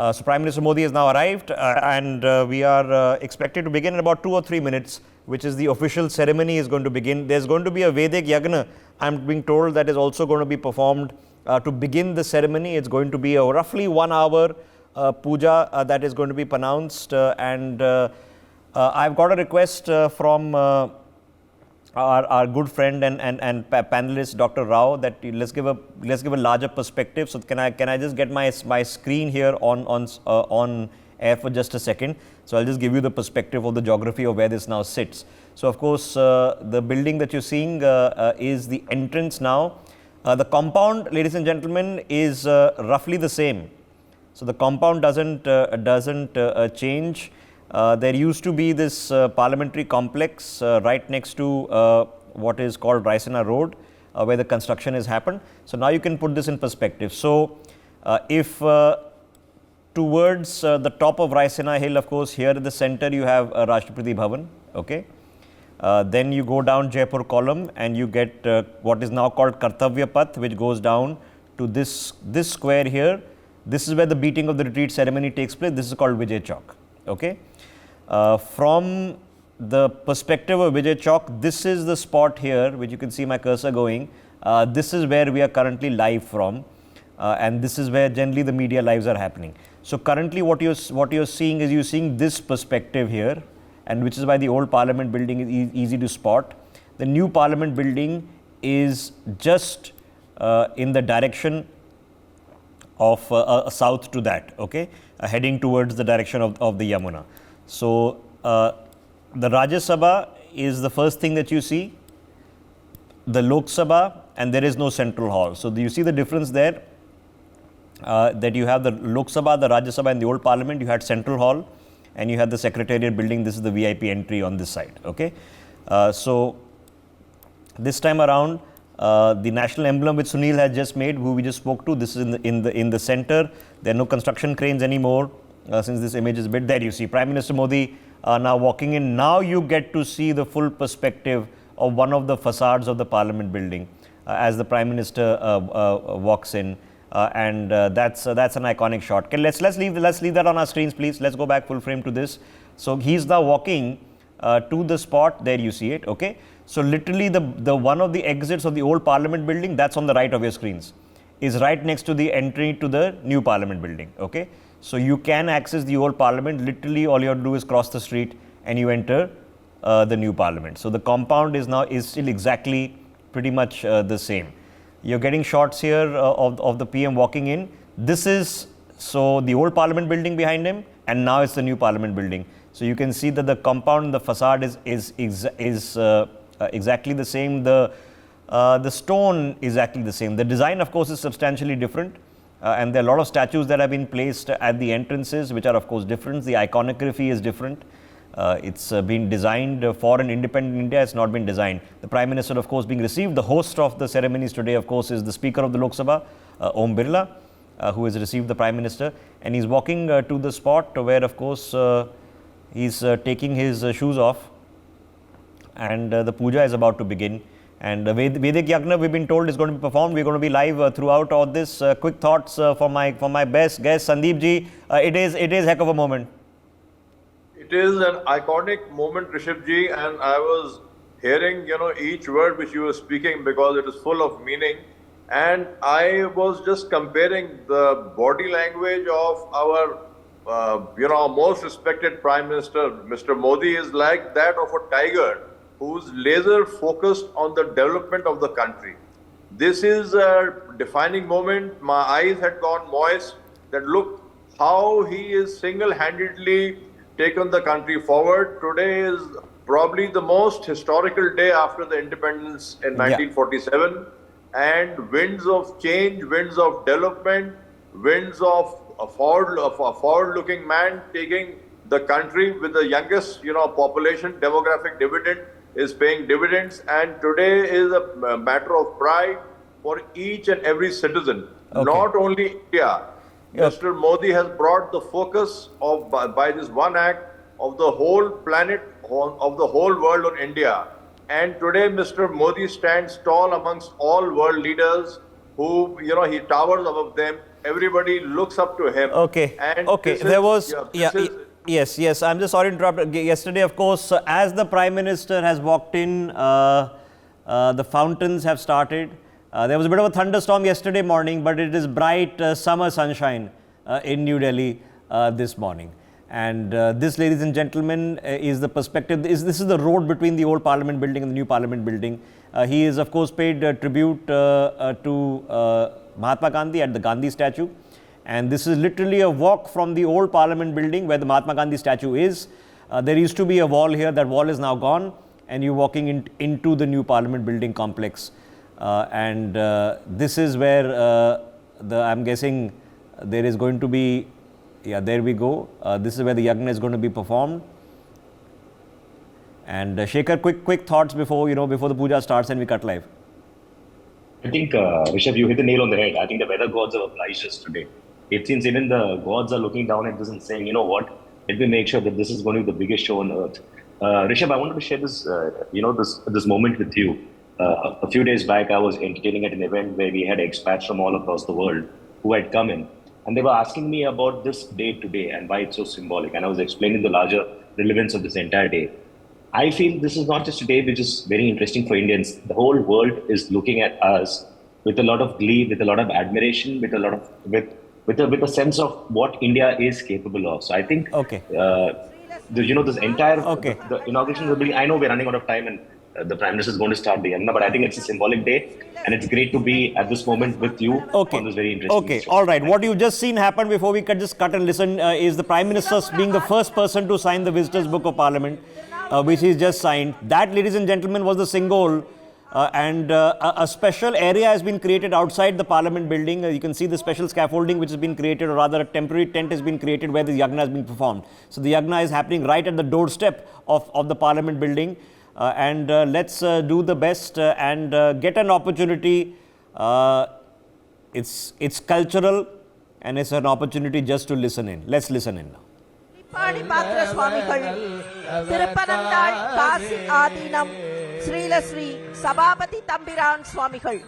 So Prime Minister Modi has now arrived and we are expected to begin in about 2 or 3 minutes, which is the official ceremony is going to begin. There's going to be a Vedic Yagna, I'm being told, that is also going to be performed to begin the ceremony. It's going to be a roughly 1 hour puja that is going to be pronounced and I've got a request from our good friend and panelist Dr. Rao that let's give a larger perspective. So can I just get my screen here on air for just a second? So I'll just give you the perspective of the geography of where this now sits. So of course the building that you're seeing is the entrance now. The compound, ladies and gentlemen, is roughly the same. So the compound doesn't change. There used to be this parliamentary complex right next to what is called Raisina Road, where the construction has happened. So now you can put this in perspective. So if towards the top of Raisina Hill, of course, here in the center you have Rashtrapati Bhavan, okay. Then you go down Jaipur column and you get what is now called Kartavya Path, which goes down to this square here. This is where the beating of the retreat ceremony takes place. This is called Vijay Chowk, okay. From the perspective of Vijay Chowk, this is the spot here, which you can see my cursor going. This is where we are currently live from, and this is where generally the media lives are happening. So currently, what you're seeing is you're seeing this perspective here, and which is why the old Parliament building is easy to spot. The new Parliament building is just in the direction of south to that, okay, heading towards the direction of the Yamuna. So the Rajya Sabha is the first thing that you see, the Lok Sabha, and there is no central hall. So you see the difference there, that you have the Lok Sabha, the Rajya Sabha, and the old Parliament. You had central hall, and you had the Secretariat building. This is the VIP entry on this side. Okay, so this time around, the national emblem which Sunil has just made, who we just spoke to, this is in the center. There are no construction cranes anymore. Since this image is a bit there, you see Prime Minister Modi now walking in. Now you get to see the full perspective of one of the facades of the Parliament building as the Prime Minister walks in, and that's an iconic shot. Okay, let's leave that on our screens, please. Let's go back full frame to this. So he's now walking to the spot. There you see it. Okay, so literally the one of the exits of the old Parliament building, that's on the right of your screens, is right next to the entry to the new Parliament building. Okay. So you can access the old Parliament. Literally, all you have to do is cross the street and you enter the new Parliament. So the compound is still exactly pretty much the same. You're getting shots here of the PM walking in. This is the old Parliament building behind him, and now it's the new Parliament building. So you can see that the compound, the facade is exactly the same. The stone is exactly the same. The design, of course, is substantially different. And there are a lot of statues that have been placed at the entrances, which are of course different. The iconography is different. It's been designed for an independent India. It's not been designed. The Prime Minister, of course, being received. The host of the ceremonies today, of course, is the Speaker of the Lok Sabha, Om Birla, who has received the Prime Minister. And he's walking to the spot where, of course, he's taking his shoes off. And the puja is about to begin. And the Vedic Yagna, we've been told, is going to be performed. We're going to be live throughout all this. Quick thoughts from my best guest, Sandeep ji. It is heck of a moment. It is an iconic moment, Rishabh ji, and I was hearing, each word which you were speaking because it is full of meaning. And I was just comparing the body language of our, most respected Prime Minister, Mr. Modi, is like that of a tiger who's laser focused on the development of the country. This is a defining moment. My eyes had gone moist that look how he is single-handedly taken the country forward. Today is probably the most historical day after the independence in 1947. And winds of change, winds of development, winds of a forward-looking man taking the country with the youngest, population, demographic dividend, is paying dividends, and today is a matter of pride for each and every citizen, not only India. Mr. Modi has brought the focus of by this one act of the whole planet, of the whole world on India. And today Mr. Modi stands tall amongst all world leaders who, he towers above them. Everybody looks up to him. Okay. And okay. There was, yes. I'm just sorry to interrupt. Yesterday, of course, as the Prime Minister has walked in, the fountains have started. There was a bit of a thunderstorm yesterday morning, but it is bright summer sunshine in New Delhi this morning. And this, ladies and gentlemen, is the perspective. This is the road between the old Parliament building and the new Parliament building. He is, of course, paid tribute to Mahatma Gandhi at the Gandhi statue. And this is literally a walk from the old Parliament building where the Mahatma Gandhi statue is. There used to be a wall here. That wall is now gone. And you're walking into the new Parliament building complex. And this is where I'm guessing there is going to be, there we go. This is where the yagna is going to be performed. And Shekhar, quick thoughts before the puja starts and we cut live. I think, Rishabh, you hit the nail on the head. I think the weather gods have obliged us today. It seems even the gods are looking down at this and saying, you know what, let me make sure that this is going to be the biggest show on earth. Rishabh, I wanted to share this, this moment with you. A few days back, I was entertaining at an event where we had expats from all across the world who had come in. And they were asking me about this day today and why it's so symbolic. And I was explaining the larger relevance of this entire day. I feel this is not just a day which is very interesting for Indians. The whole world is looking at us with a lot of glee, with a lot of admiration, with a lot of with a sense of what India is capable of. So I think, this entire the inauguration will be. I know we're running out of time and the Prime Minister is going to start the yagna, but I think it's a symbolic day and it's great to be at this moment with you on this very interesting show. All right. What you've just seen happen before we could just cut and listen is the Prime Minister being the first person to sign the Visitors Book of Parliament, which he's just signed. That, ladies and gentlemen, was the Singol. And a special area has been created outside the Parliament building. You can see the special scaffolding which has been created, or rather a temporary tent has been created where the yagna has been performed. So the yagna is happening right at the doorstep of the Parliament building. And let's do the best and get an opportunity. It's cultural and it's an opportunity just to listen in. Let's listen in now. பாடிபாத்திர சுவாமிகள் திருப்பனந்தாள் காசி ஆதீனம் ஸ்ரீலஸ்ரீ சபாபதி தம்பிரான் சுவாமிகள்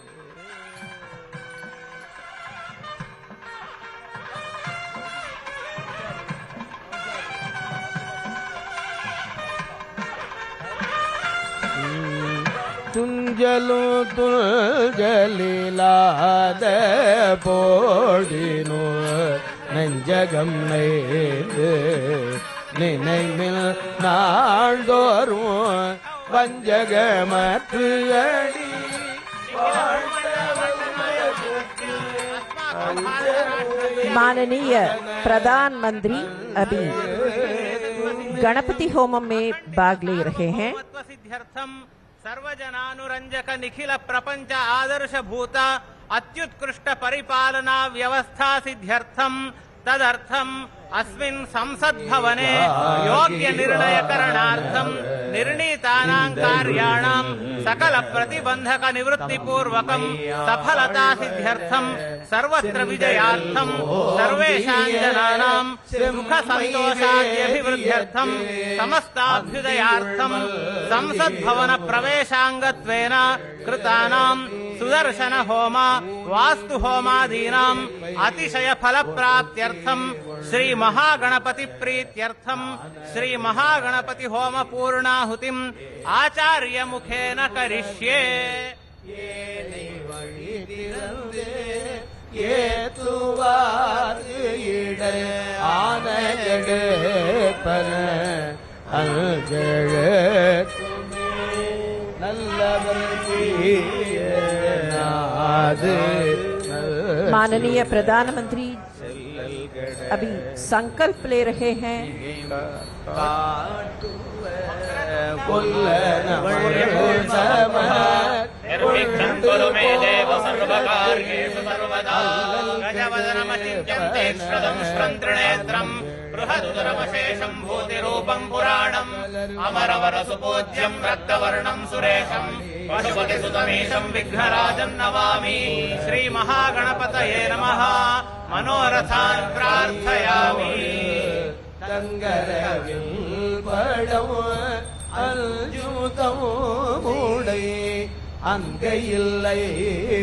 துஞ்சலு துஞ்சலிலாத போடினோ நெஞ்சகம் நெய்து நினைவில் நாள்தோறும் வஞ்சகமற்று அடி माननीय प्रधानमंत्री अभी Ganpati Homan में भाग ले रहे हैं। सर्वजनानुरंजक निखिल प्रपंच आदर्श भूत अत्युत्कृष्ट परिपालना व्यवस्था सिद्ध्यर्थम तदर्थम अस्मिन् संसद भवने योग्य निर्णय करणार्थम निर्णीतानां कार्याणां सकल प्रतिबंधक निवृत्ति पूर्वकं सफलता सिद्ध्यर्थम सर्वत्र विजयार्थम सर्वेषां जनानां सुख संतोषाद्यभिवृद्ध्यर्थम समस्ताभ्युदयार्थम संसद भवन प्रवेशांगत्वेन कृतानां सुदर्शन होम वास्तु होमादीनां अतिशय फल प्राप्त्यर्थम श्री महागणपति प्रीत्यर्थम श्री महागणपति होम पूर्णाहुतिम आचार्य मुखेन करिष्ये। ये पर माननीय प्रधानमंत्री अभी संकल्प ले रहे हैं। बृहद्दरमशेषं भूतिरूपं पुराणम् अमरवरसुपूज्यं रक्तवर्णं सुरेशं पशुपतिसुतमीशं विघ्नराजं नमामि। श्रीमहागणपतये नमः। मनोरथान् प्रार्थयामि। அங்கையில்லை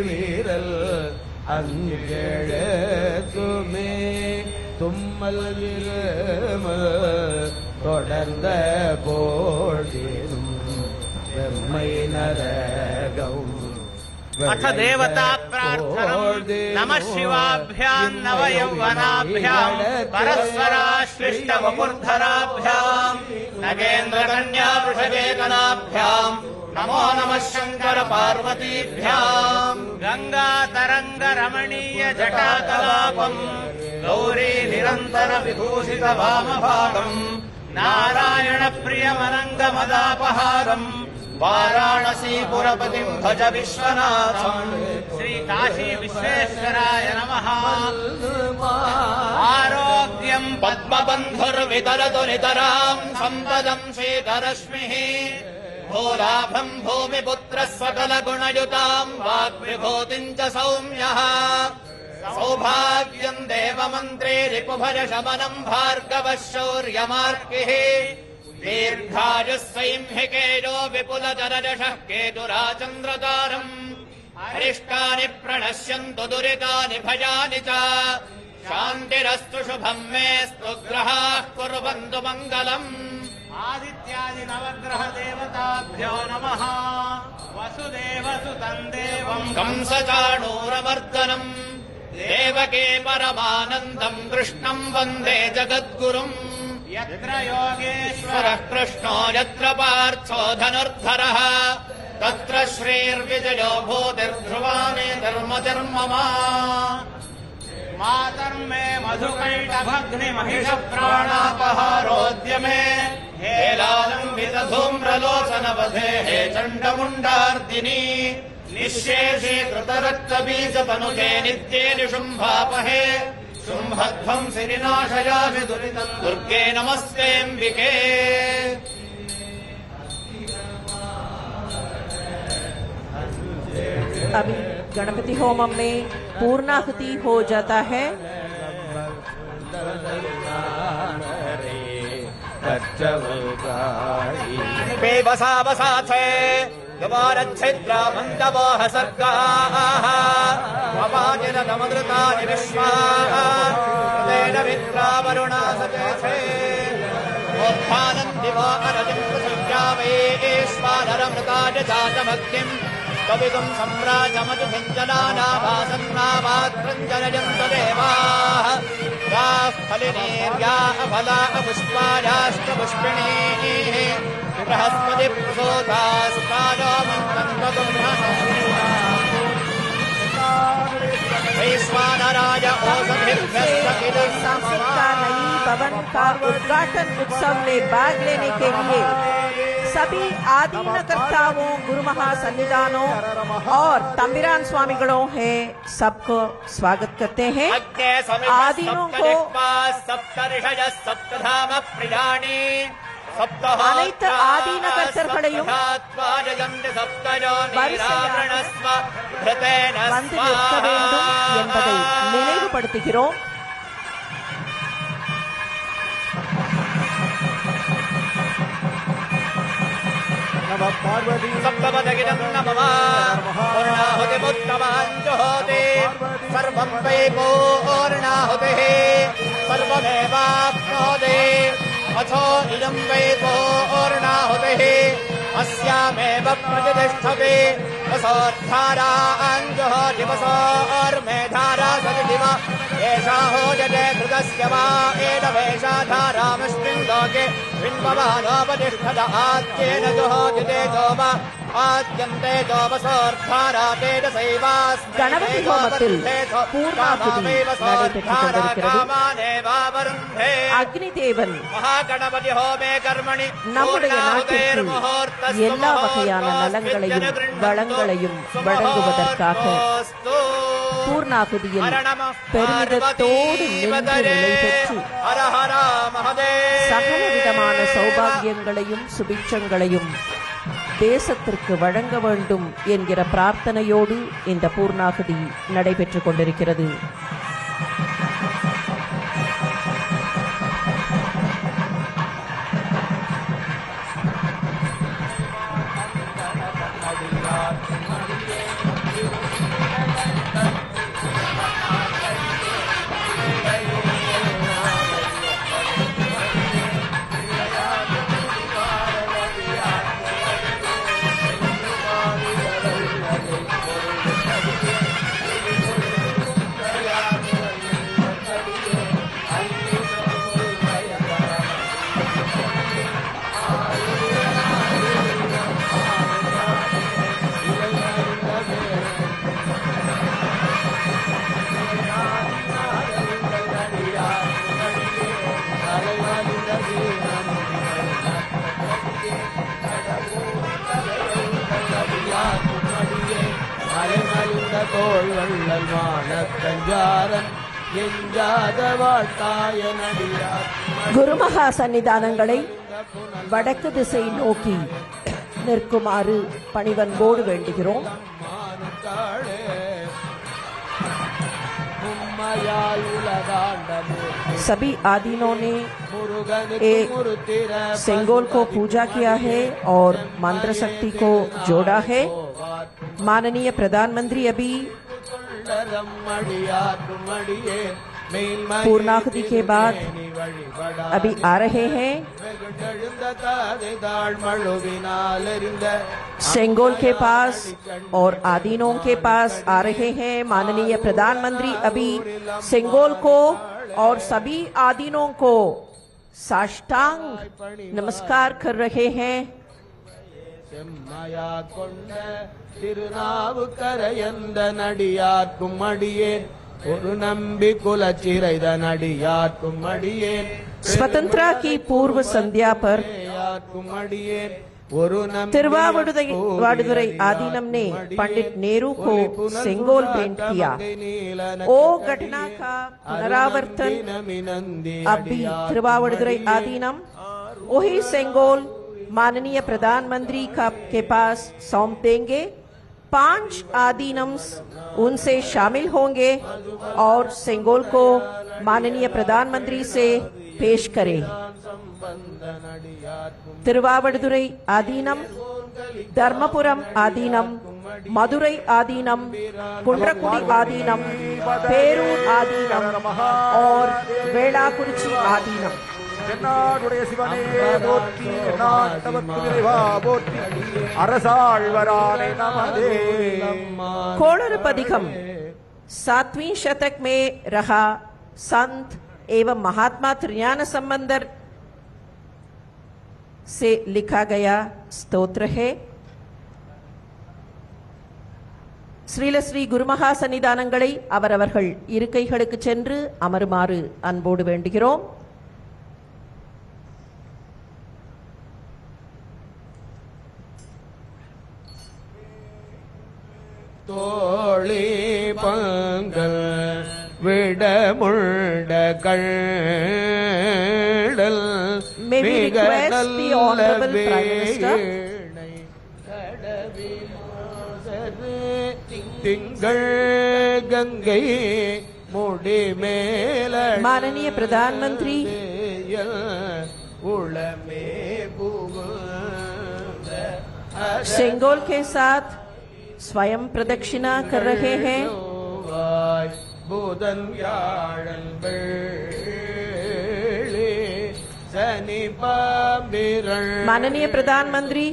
வீரல் அஞ்செழுத்துமே தும்மல் இருமல் தொடர்ந்த போதிலும் வெம்மை நரகம் अथ देवता प्रार्थनम् नमः शिवाभ्याम् नवयौवनाभ्याम् परस्पराश्लिष्टवपुर्धराभ्याम् नगेन्द्रकन्या वृषभेकनाभ्याम् नमो नमः शङ्कर पार्वतीभ्याम् गङ्गातरङ्ग रमणीय जटाकलापम् गौरी निरन्तर विभूषित वामभागम् नारायण प्रियमनङ्गमदापहारम् वाराणसीपुरपतिम् भज विश्वनाथम् श्री काशी विश्वेश्वराय नमः आरोग्यम् पद्मबन्धुर्वितरतु नितराम् सम्पदम् शीतरश्मिः भूलाभम् भूमिपुत्रः सकलगुणयुताम् वाग्विभूतिम् च सौम्यः सौभाग्यम् देवमन्त्रे रिपुभज शमनम् भार्गवः शौर्यमार्किः दीर्घायुः सैंहिकेयो विपुलतरजषः केतुराचन्द्रतारम् अरिष्टानि प्रणश्यन्तु दुरितानि भयानि च शान्तिरस्तु शुभम् मेऽस्तु ग्रहाः कुर्वन्तु मङ्गलम् आदित्यादि नवग्रह देवताभ्यो नमः वसुदेवसुतम् देवम् कंसचाणूरमर्दनम् देवके परमानन्दम् कृष्णम् वन्दे जगद्गुरुम् यत्र योगेश्वरः कृष्णो यत्र पार्थो धनुर्धरः तत्र श्रीर्विजयो भूतिर्ध्रुवाने धर्मधर्ममा मातर्मे मधुकैटभग्निमहिषप्राणापहारोद्यमे हेलालम्बितधूम्रलोचनवधे हे चण्डमुण्डार्दिनी निःशेषीकृतरक्तबीजतनुजे नित्ये निशुम्भापहे शुम्भध्वंसि विनाशयामि दुरितम् दुर्गे नमस्तेऽम्बिके अभी गणपति होमम में पूर्णाहुति हो जाता है। बेबसावसाथे द्वारच्छिद्रामन्तवोह सर्गाः अवाजिनतमदृतानि विश्वाः तेन विद्रावरुणा सचेथे उत्थानम् दिवो अरजिम् प्रसृज्या वैश्वानरमृताय जातमग्निम् कवितुम् सम्राजमजुभिञ्जनानाभासन्नामात्रम् जनयन्तु देवाः याः फलिनीर्या अफला अपुष्पायाश्च पुष्पिणीः बृहस्पति प्रसूतास्तायो वैश्वानराय सांसद का नई भवन का उद्घाटन उत्सव में भाग लेने के लिए सभी आदीनकर्ताओं, गुरु महासन्निधानों और तंबिरान स्वामीगणों है सबको स्वागत करते हैं। आदीनों को அனைத்து ஆதீன கர்த்தர்களையும் வந்து நிற்க வேண்டும் என்பதை நினைவுபடுத்துகிறோம். सप्तपदगिरम् नमः पूर्णाहुतिमुत्तमाञ्जुहोति सर्वम् वै पूर्णाहुतिः सर्वमेवाप्नोति अथो इदम् वै पूर्णाहुतिः अस्यामेव प्रतिष्ठते वसोद्धाराञ्जुहोति वसोर्मेधारा सदिव एषा होजते कृतस्य वा एनवेषा धारामस्मिन् लोके बिम्बवानोपतिष्ठत आद्येन जुहोतिते जोम आद्यन्ते जोमसोर्धारा तेजसैवास्मै गणपति होमத்தில் பூர்ணாகுதி நடைபெற்றுக் கொண்டிருக்கிறது. அக்னி தேவன் महागणपति होमे कर्मणि நம்முடைய நாட்டிற்கு எல்லா வகையான நலங்களையும் வளங்களையும் வழங்குவதற்காக பூர்ணாகுதியில் பெருமிதத்தோடு நின்று நிலை பெற்று சகல விதமான சௌபாகியங்களையும் சுபிட்சங்களையும் தேசத்திற்கு வழங்க வேண்டும் என்கிற பிரார்த்தனையோடு இந்த பூர்ணாகுதி நடைபெற்றுக் கொண்டிருக்கிறது. தோள் வள்ளல் மானத்தஞ்சாரன் எஞ்சாத வாழ்த்தாய நடிகார் குருமகா சன்னிதானங்களை வடக்கு திசை நோக்கி நிற்குமாறு பணிவன்போடு வேண்டுகிறோம். सभी आदीनों ने सेंगोल को पूजा किया है और मंत्र शक्ति को जोड़ा है. माननीय प्रधानमंत्री अभी पूर्णाहुति के बाद अभी आ रहे हैं. सेंगोल के पास और आदीनों के पास आ रहे हैं. माननीय प्रधानमंत्री अभी सेंगोल को और सभी आदीनों को साष्टांग नमस्कार कर रहे हैं. स्वतंत्रता की पूर्व संध्या पर तिरुवावडुरै आदीनम ने पंडित नेहरू को सेंगोल भेंट किया. ओ घटना का पुनरावर्तन अभी तिरुवावडुरै आदीनम वही सेंगोल माननीय प्रधानमंत्री के पास सौंप देंगे. 5 आदीनम्स उनसे शामिल होंगे और सेंगोल को माननीय प्रधानमंत्री से पेश करें. तिरुवावडुरै आदीनम, धर्मपुरम आदीनम, मदुरै आदीनम, कुंड्रकुडी आदीनम, पेरूर आदीनम और वेलाकुरिची आदीनम. தென்னாடுடைய சிவனே போற்றி, நாட்டவர்க்கு இறைவா போற்றி, அரசாழ்வரானே நமதே. कोणरपदिकम 7वीं शतक में रहा संत एवं महात्मा त्रिज्ञान संबंधर से लिखा गया स्तोत्र है. ஸ்ரீல ஸ்ரீ குருமகா சன்னிதானங்களை அவரவர்கள் இருக்கைகளுக்கு சென்று அமருமாறு அன்போடு வேண்டுகிறோம். தோழி பங்கள் விடமுண்ட கள்ளல் May we request the Honorable Prime Minister திங்கள் கங்கை முடி மேல माननीय प्रधानमंत्री उड़मे सेंगोल के साथ स्वयं प्रदक्षिणा कर रहे हैं. बुधन व्याழன் शनि पाबिरण. माननीय प्रधानमंत्री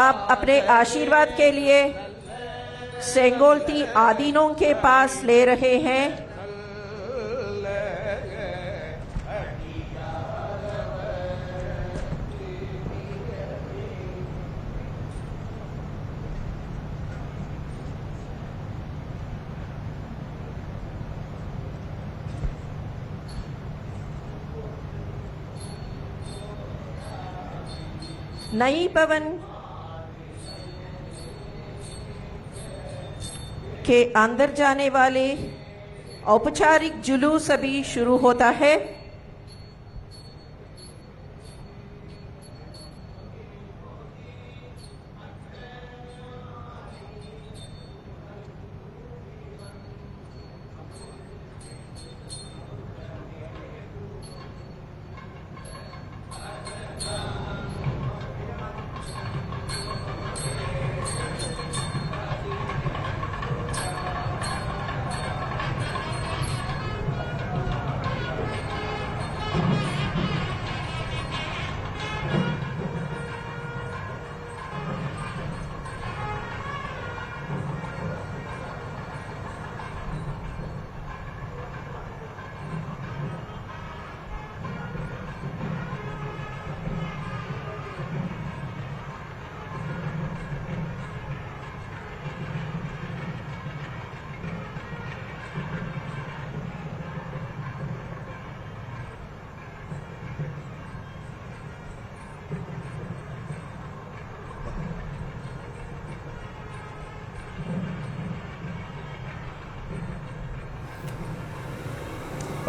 आप अपने आशीर्वाद के लिए सेंगोल 3 आदीनों के पास ले रहे हैं. नई भवन के अंदर जाने वाले औपचारिक जुलूस अभी शुरू होता है.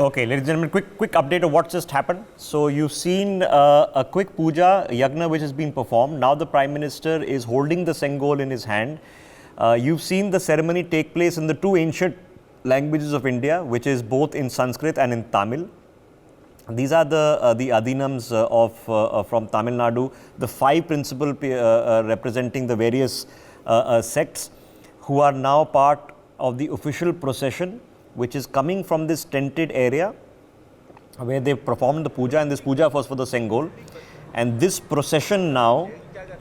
Okay, ladies and gentlemen, quick update of what's just happened. So you've seen a quick puja yagna which has been performed. Now the Prime Minister is holding the Sengol in his hand. You've seen the ceremony take place in the two ancient languages of India, which is both in Sanskrit and in Tamil. These are the adinams from Tamil Nadu, the five principal representing the various sects who are now part of the official procession, which is coming from this tented area where they performed the puja, and this puja was for the Sengol. And this procession now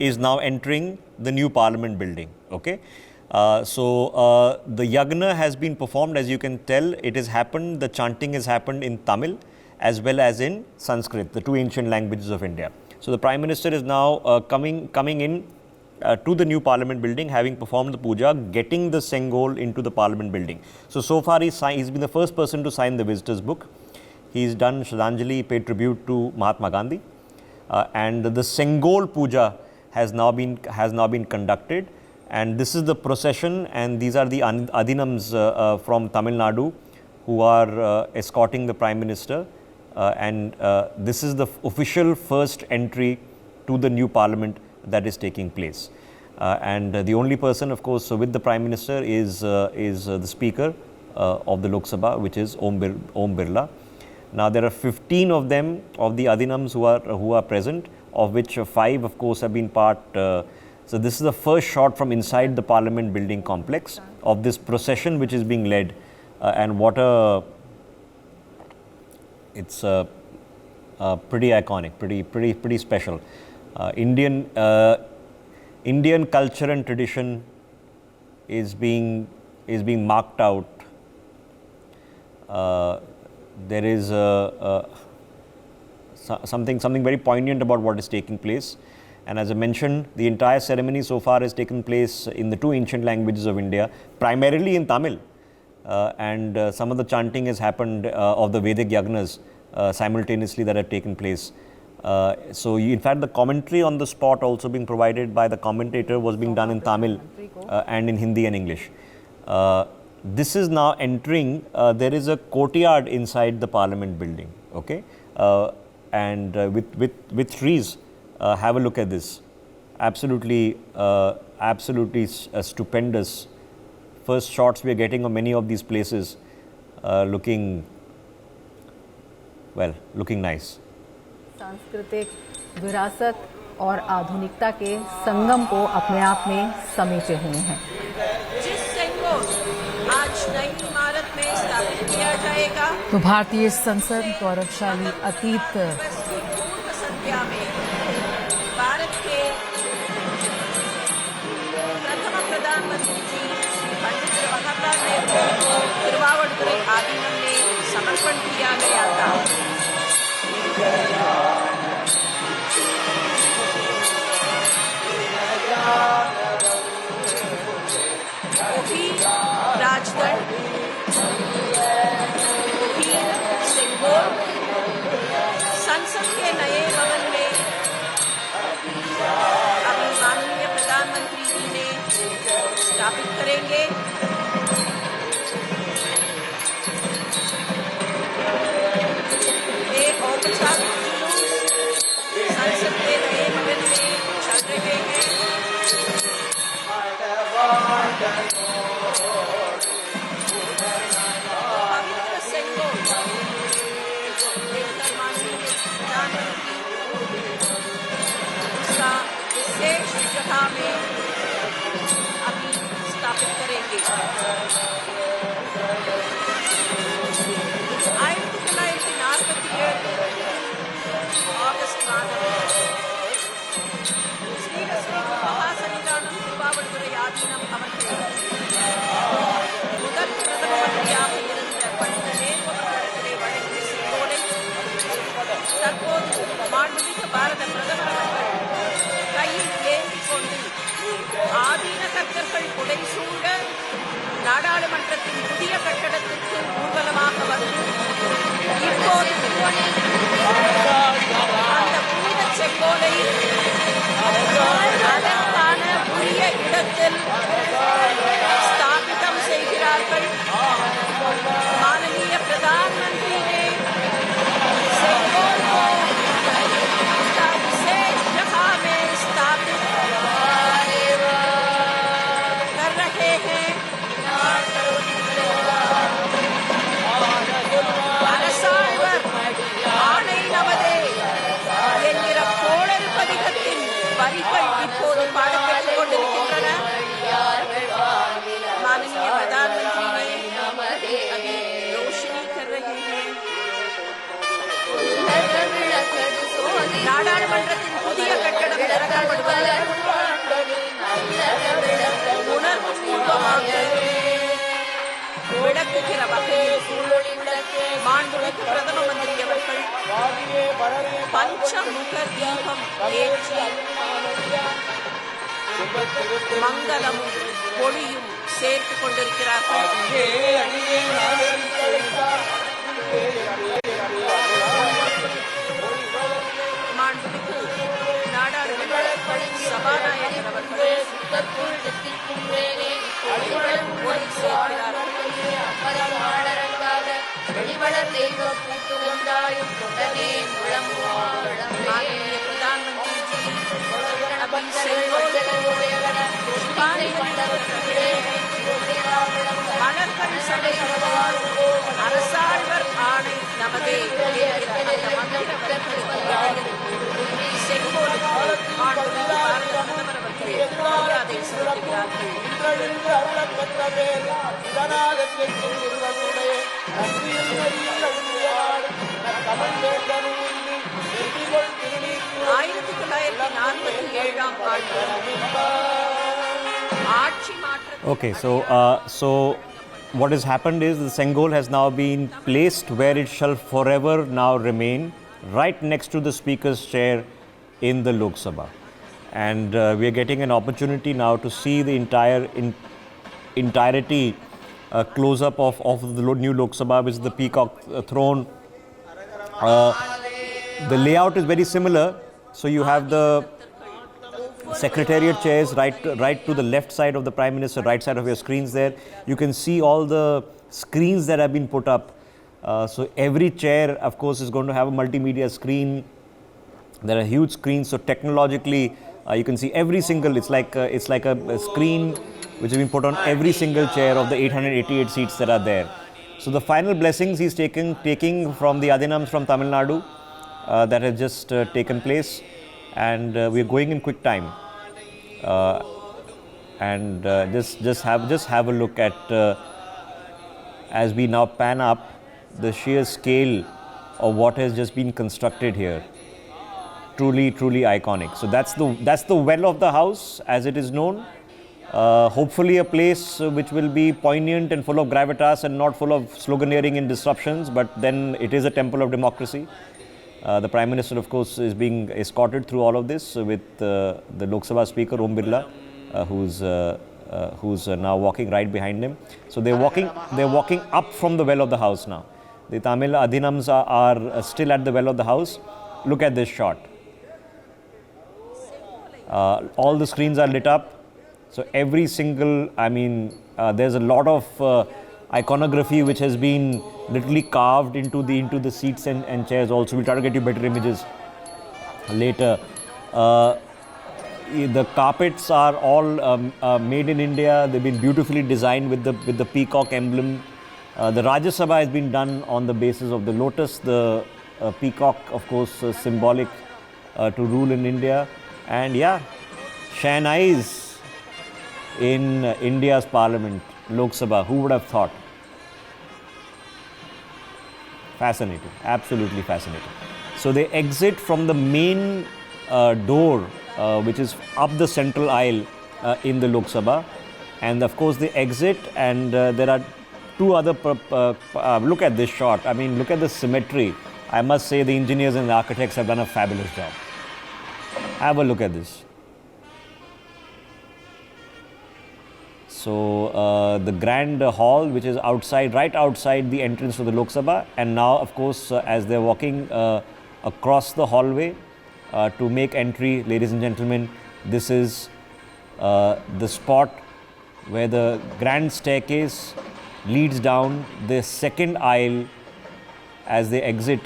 is now entering the new Parliament building. Okay, so the yagna has been performed. As you can tell, it has happened. The chanting has happened in Tamil as well as in Sanskrit, the two ancient languages of India. So the Prime Minister is now coming in to the new Parliament building, having performed the puja, getting the Sengol into the Parliament building. So far he's been the first person to sign the visitors book. He's done Shraddhanjali, paid tribute to Mahatma Gandhi, and the Sengol puja has now been conducted. And this is the procession, and these are the adinams from Tamil Nadu who are escorting the Prime Minister. And this is the official first entry to the new Parliament that is taking place. And the only person, of course, with the Prime Minister is the Speaker of the Lok Sabha, which is Om Birla. Now there are 15 of them, of the adinams who are present, of which 5, of course, have been part. So this is the first shot from inside the Parliament building complex of this procession which is being led, and what a it's pretty iconic, pretty special. Indian culture and tradition is being marked out. There is something very poignant about what is taking place. And as I mentioned, the entire ceremony so far has taken place in the two ancient languages of India, primarily in Tamil. And some of the chanting has happened of the Vedic yagnas simultaneously that have taken place. So in fact, the commentary on the spot also being provided by the commentator was being done in Tamil and in Hindi and English. This is now entering, there is a courtyard inside the Parliament building, okay, and with trees. Have a look at this. Absolutely stupendous. First shots we are getting of many of these places looking nice. सांस्कृतिक विरासत और आधुनिकता के संगम को अपने आप में समेटे हुए हैं। जिस सेंगोल आज नई इमारत में स्थापित किया जाएगा, तो भारतीय संसद गौरवशाली अतीत पूर्व संध्या में भारत के प्रथम प्रधानमंत्री जी पंडित जवाहरलाल नेहरू को तिरुवावड़ुतुरै आदीनम में समर्पण किया गया था। राजदंड, सिंगोल, संसद के नए भवन में अभी माननीय प्रधानमंत्री जी ने स्थापित करेंगे। एक औपचारिक जुलूस संसद के नए भवन में चल रहे हैं। पवित्र सिंगोल माननीय प्रधानमंत्री उसका विशेष जगह में अभी स्थापित करेंगे। 1947 ஆகஸ்ட் மாதம் ஸ்ரீரஸ்ரீ மகாசன்னிதானம் திருவாவடுதுறை ஆதீனம் அவர்கள் முதல் பிரதம மந்திரியாக இருந்த பண்டித நேரு அவர்களிடத்திலே வழங்கிய செங்கோலை தற்போது மாண்புமிகு பாரத பிரதமர் அவர்கள் கையில் ஏந்திக் கொண்டு ஆதீன கர்த்தர்கள் புடைசூழ நாடாளுமன்றத்தின் புதிய கட்டடத்திற்கு ஊர்வலமாக வந்து இப்போது அந்த புனித செங்கோலை அதற்கான உரிய இடத்தில் स्थापितम செய்கிறார்கள்। माननीय प्रधानमंत्री ने நாடாளுமன்றத்தின் புதிய கட்டடம் திறக்கப்படுவது உணர்வுபூர்வமாக விளக்குகிற வகையில் மாண்புமிகு பிரதம மந்திரி அவர்கள் பஞ்சமுக தீபம் ஏற்றி மங்களமும் ஒளியும் சேர்த்துக் கொண்டிருக்கிறார்கள். மாண்புமிகு நாடாளுமன்ற சபாநாயகர் அவர்கள் ஒளி சேர்க்கிறார்கள். माननीय प्रधानमंत्री जी अभी மலர்கள் சடைகளுடன் அரசாழ்வர் ஆணை நமதே செங்கோலுக்கு மாண்புமிகு பாரத பிரதமர் அவர்கள் மரியாதை செலுத்துகிறார்கள். ஆயிரத்தி 1947 ஆண்டு ஆட்சி மாற்றம். Okay, so what has happened is the Sengol has now been placed where it shall forever now remain, right next to the Speaker's chair in the Lok Sabha. And we are getting an opportunity now to see the entirety close-up of the new Lok Sabha, which is the peacock throne. The layout is very similar. So you have the secretariat chairs right to the left side of the Prime Minister, right side of your screens there. You can see all the screens that have been put up. So every chair, of course, is going to have a multimedia screen. There are huge screens. So technologically, you can see every single. It's like a screen which has been put on every single chair of the 888 seats that are there. So the final blessings he's taking from the Adinams from Tamil Nadu that has just taken place. And we are going in quick time, and just have a look at as we now pan up the sheer scale of what has just been constructed here. Truly iconic. So that's the well of the house as it is known. Hopefully a place which will be poignant and full of gravitas and not full of sloganeering and disruptions, but then it is a temple of democracy. The Prime Minister, of course, is being escorted through all of this with the Lok Sabha Speaker Om Birla, who's now walking right behind him. So they're walking up from the well of the house now. The Tamil Adhinams are still at the well of the house. Look at this shot. All the screens are lit up. So every single, there's a lot of iconography which has been literally carved into the seats and chairs also. We'll try to get you better images later. The carpets are all made in India. They've been beautifully designed with the peacock emblem. The Rajya Sabha has been done on the basis of the lotus, the peacock, of course, symbolic to rule in India. And yeah, Shehnais in India's parliament, Lok Sabha. Who would have thought? Fascinating, absolutely fascinating. So they exit from the main door, which is up the central aisle in the Lok Sabha, and of course they exit, and there are two other. Look at this shot. Look at the symmetry. I must say the engineers and the architects have done a fabulous job. Have a look at this. So the grand hall, which is right outside the entrance to the Lok Sabha, and now, of course, as they're walking across the hallway to make entry, ladies and gentlemen, this is the spot where the grand staircase leads down the second aisle as they exit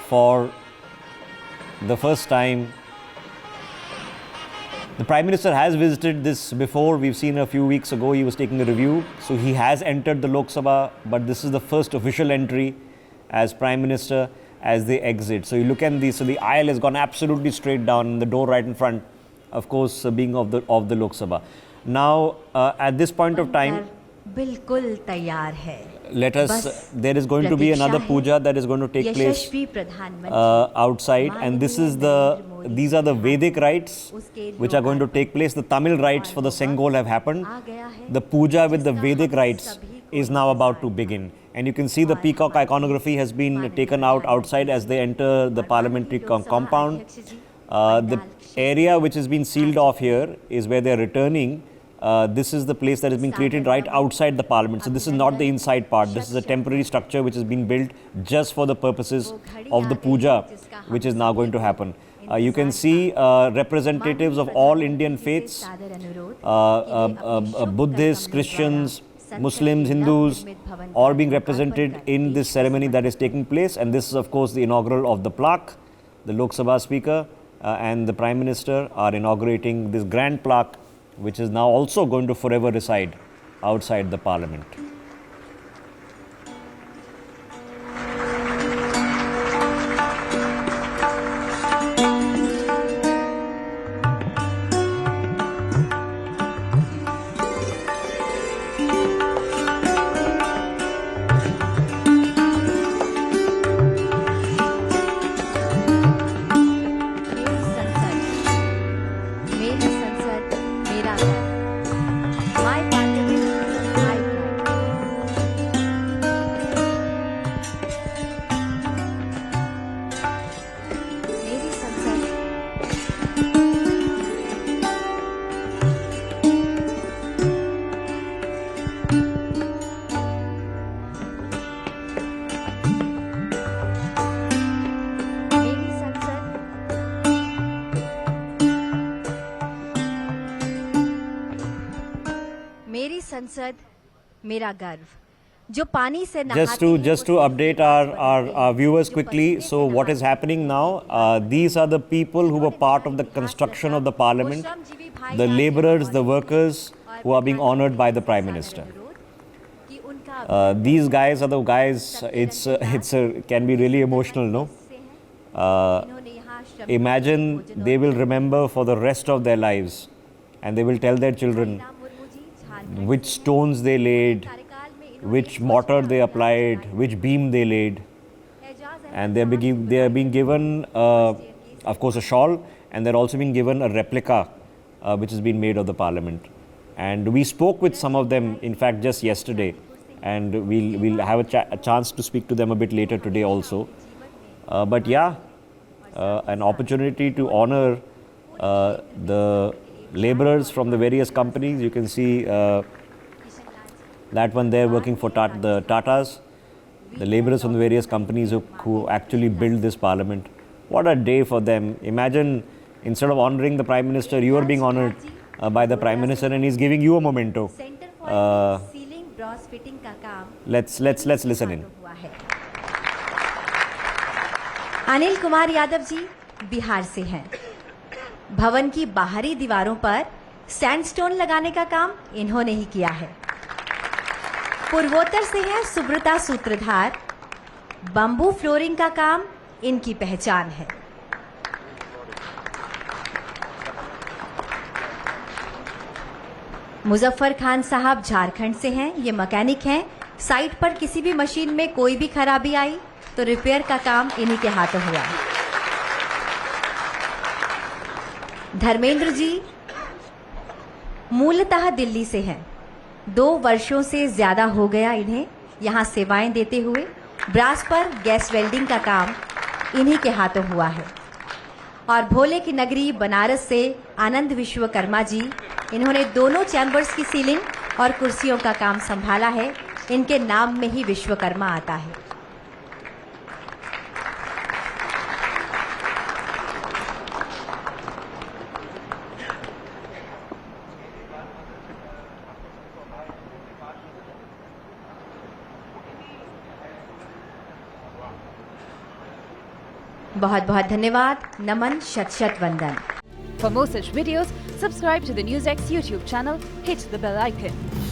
for the first time. The Prime Minister has visited this before. We've seen a few weeks ago he was taking a review. So he has entered the Lok Sabha, but this is the first official entry as Prime Minister as they exit. So you look at so the aisle has gone absolutely straight down, the door right in front, of course, being of the Lok Sabha. Now, at this point of time, बिल्कुल तैयार है. There is going to be another puja that is going to take place outside, and these are the Vedic rites which are going to take place. The Tamil rites for the Sengol have happened. The puja with the Vedic rites is now about to begin. And you can see the peacock iconography has been taken out outside as they enter the parliamentary compound. The area which has been sealed off here is where they are returning. This is the place that has been created right outside the parliament. So this is not the inside part. This is a temporary structure which has been built just for the purposes of the puja, which is now going to happen. You can see representatives of all Indian faiths, Buddhists, Christians, Muslims, Hindus, all being represented in this ceremony that is taking place. And this is, of course, the inaugural of the plaque. The Lok Sabha Speaker and the Prime Minister are inaugurating this grand plaque, which is now also going to forever reside outside the parliament. मेरी संसद मेरा गर्व जो पानी से just to update our viewers quickly. So what is happening now, these are the people who were part of the construction of the parliament, the laborers, the workers who are being honored by the Prime Minister. These guys are the guys, it's can be really emotional, no? Imagine they will remember for the rest of their lives, and they will tell their children which stones they laid, which mortar they applied, which beam they laid. And they are being given, of course, a shawl, and they're also being given a replica which has been made of the parliament. And we spoke with some of them, in fact, just yesterday, and we'll have a chance to speak to them a bit later today also. But yeah, an opportunity to honor the laborers from the various companies. You can see that one there working for the Tatas, the laborers from the various companies who actually built this parliament. What a day for them. Imagine, instead of honoring the Prime Minister, you are being honored by the Prime Minister, and he's giving you a memento. Let's listen in. Anil Kumar Yadav ji Bihar से हैं. भवन की बाहरी दीवारों पर sandstone लगाने का काम इन्होंने ही किया है. पूर्वोत्तर से है सुब्रता सूत्रधार. बंबू फ्लोरिंग का काम इनकी पहचान है. मुजफ्फर खान साहब झारखंड से हैं. ये मैकेनिक हैं. साइट पर किसी भी मशीन में कोई भी खराबी आई तो रिपेयर का काम इन्हीं के हाथों हुआ. धर्मेंद्र जी मूलतः दिल्ली से हैं. 2 वर्षों से ज्यादा हो गया इन्हें यहां सेवाएं देते हुए. ब्रास पर गैस वेल्डिंग का काम इन्हीं के हाथों हुआ है. और भोले की नगरी बनारस से आनंद विश्वकर्मा जी, इन्होंने दोनों चैम्बर्स की सीलिंग और कुर्सियों का काम संभाला है. इनके नाम में ही विश्वकर्मा आता है. बहुत बहुत धन्यवाद. नमन, शत शत वंदन. For more such videos, subscribe to the NewsX YouTube channel, hit the bell icon.